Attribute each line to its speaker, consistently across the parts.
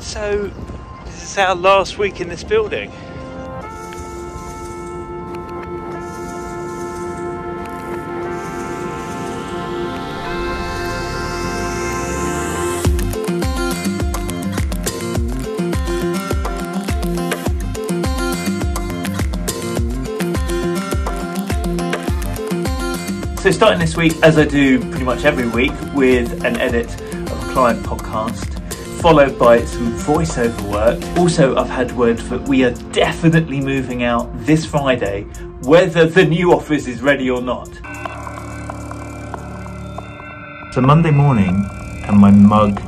Speaker 1: So, this is our last week in this building. So starting this week, as I do pretty much every week, with an edit of a client podcast, followed by some voiceover work. Also, I've had word that we are definitely moving out this Friday, whether the new office is ready or not. So Monday morning, and my mug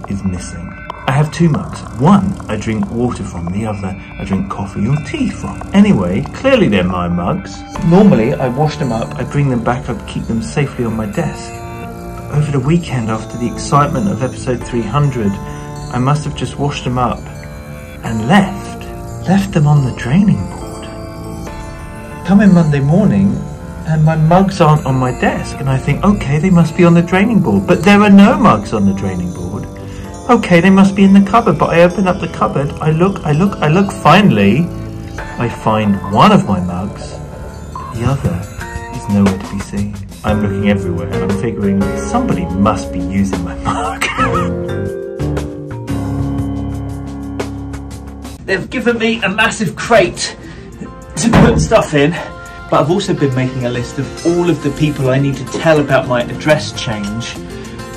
Speaker 1: is missing. I have two mugs. One I drink water from, the other I drink coffee or tea from. Anyway, clearly they're my mugs. Normally I wash them up, I bring them back, I keep them safely on my desk. But over the weekend, after the excitement of episode 300, I must have just washed them up and left them on the draining board. Come in Monday morning and my mugs aren't on my desk, and I think, okay, they must be on the draining board, but there are no mugs on the draining board. Okay, they must be in the cupboard, but I open up the cupboard, I look, finally, I find one of my mugs, the other is nowhere to be seen. I'm looking everywhere, I'm figuring somebody must be using my mug. They've given me a massive crate to put stuff in, but I've also been making a list of all of the people I need to tell about my address change.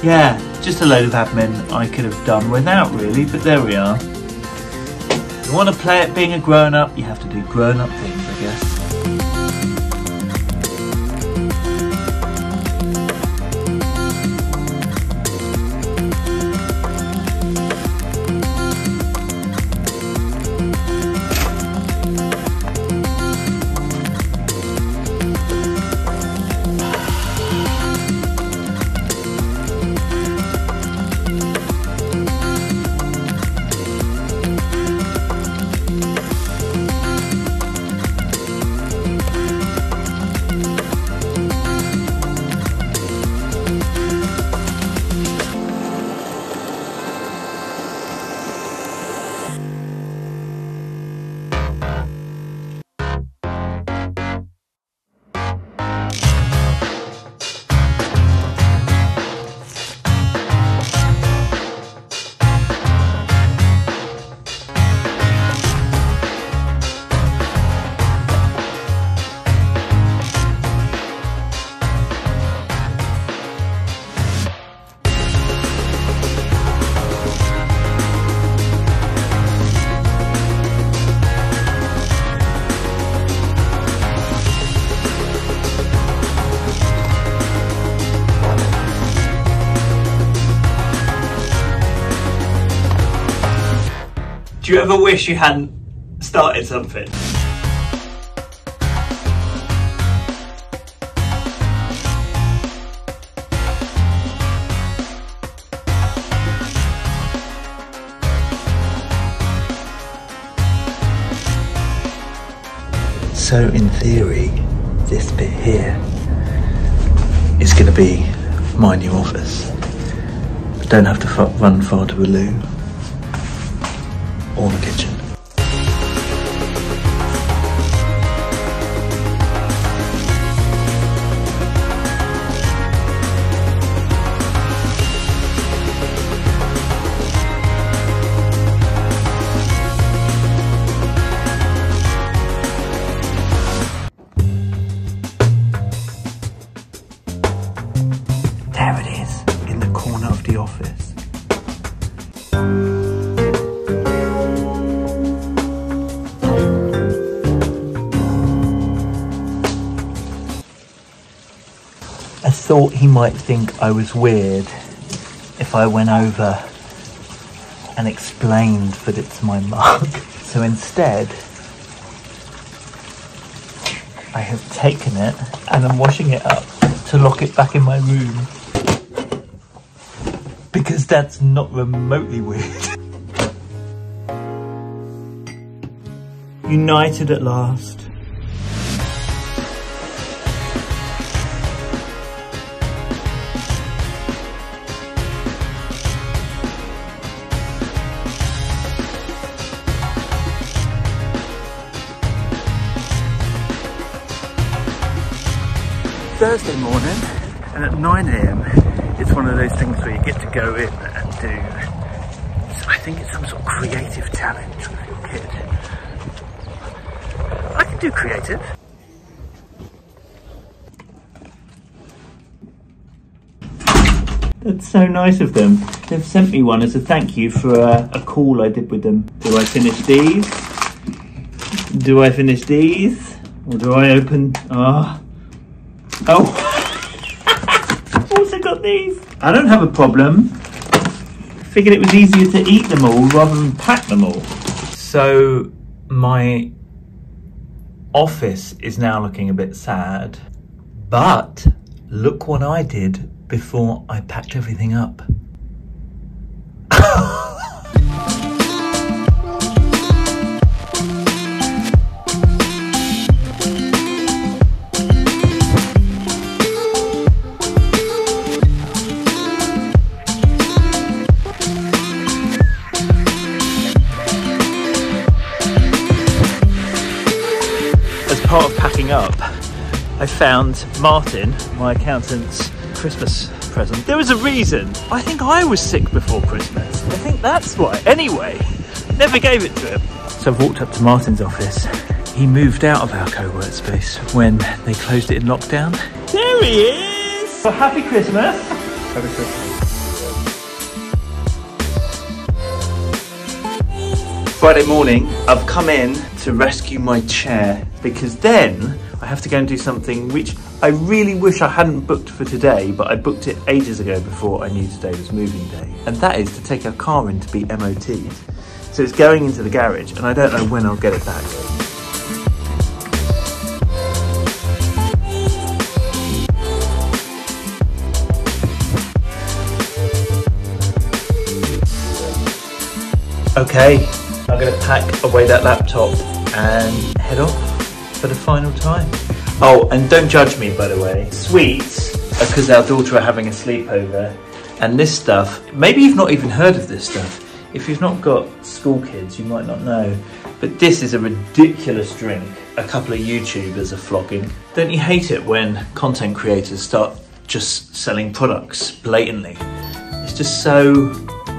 Speaker 1: Yeah, just a load of admin I could have done without really, but there we are. If you want to play at being a grown-up, you have to do grown-up things, I guess. Do you ever wish you hadn't started something? So in theory, this bit here is going to be my new office. I don't have to run far to a loo or the kitchen. There it is, in the corner of the office. I thought he might think I was weird if I went over and explained that it's my mug. So instead, I have taken it and I'm washing it up to lock it back in my room. Because that's not remotely weird. United at last. Thursday morning, and at 9 AM, it's one of those things where you get to go in and do, I think it's some sort of creative challenge with your kid. I can do creative. That's so nice of them. They've sent me one as a thank you for a call I did with them. Do I finish these? Do I finish these? Or do I open... Oh. I've also got these. I don't have a problem. Figured it was easier to eat them all rather than pack them all. So my office is now looking a bit sad. But look what I did before I packed everything up. As part of packing up, I found Martin, my accountant's Christmas present. There was a reason. I think I was sick before Christmas. I think that's why. Anyway, never gave it to him. So I've walked up to Martin's office. He moved out of our co-work space when they closed it in lockdown. There he is! Well, happy Christmas. Happy Christmas. Friday morning, I've come in to rescue my chair because then I have to go and do something which I really wish I hadn't booked for today, but I booked it ages ago before I knew today was moving day. And that is to take our car in to be MOT'd. So it's going into the garage and I don't know when I'll get it back. Okay, I'm going to pack away that laptop and head off for the final time. Oh, and don't judge me, by the way. Sweets are because our daughter are having a sleepover. And this stuff, maybe you've not even heard of this stuff. If you've not got school kids, you might not know. But this is a ridiculous drink a couple of YouTubers are flogging. Don't you hate it when content creators start just selling products blatantly? It's just so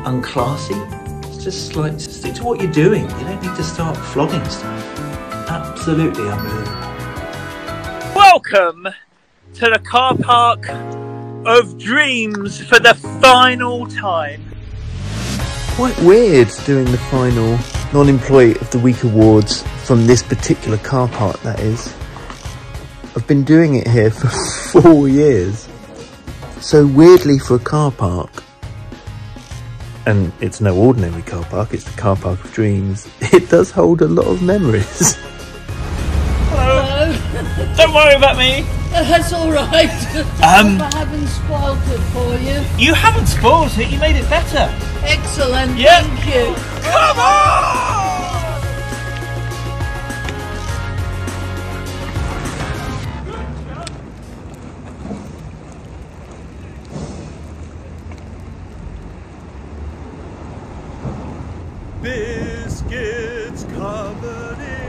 Speaker 1: unclassy. It's just like, stick to what you're doing. You don't need to start flogging stuff. Absolutely unbelievable. Welcome to the car park of dreams for the final time.
Speaker 2: Quite weird doing the final non-employee of the week awards from this particular car park, that is. I've been doing it here for 4 years. So weirdly for a car park, and it's no ordinary car park, it's the car park of dreams, it does hold a lot of memories.
Speaker 1: Don't worry about me.
Speaker 3: That's all right. I haven't spoiled it for you.
Speaker 1: You haven't spoiled it. You made it better.
Speaker 3: Excellent.
Speaker 1: Yep.
Speaker 3: Thank you.
Speaker 1: Come on! Biscuits covered in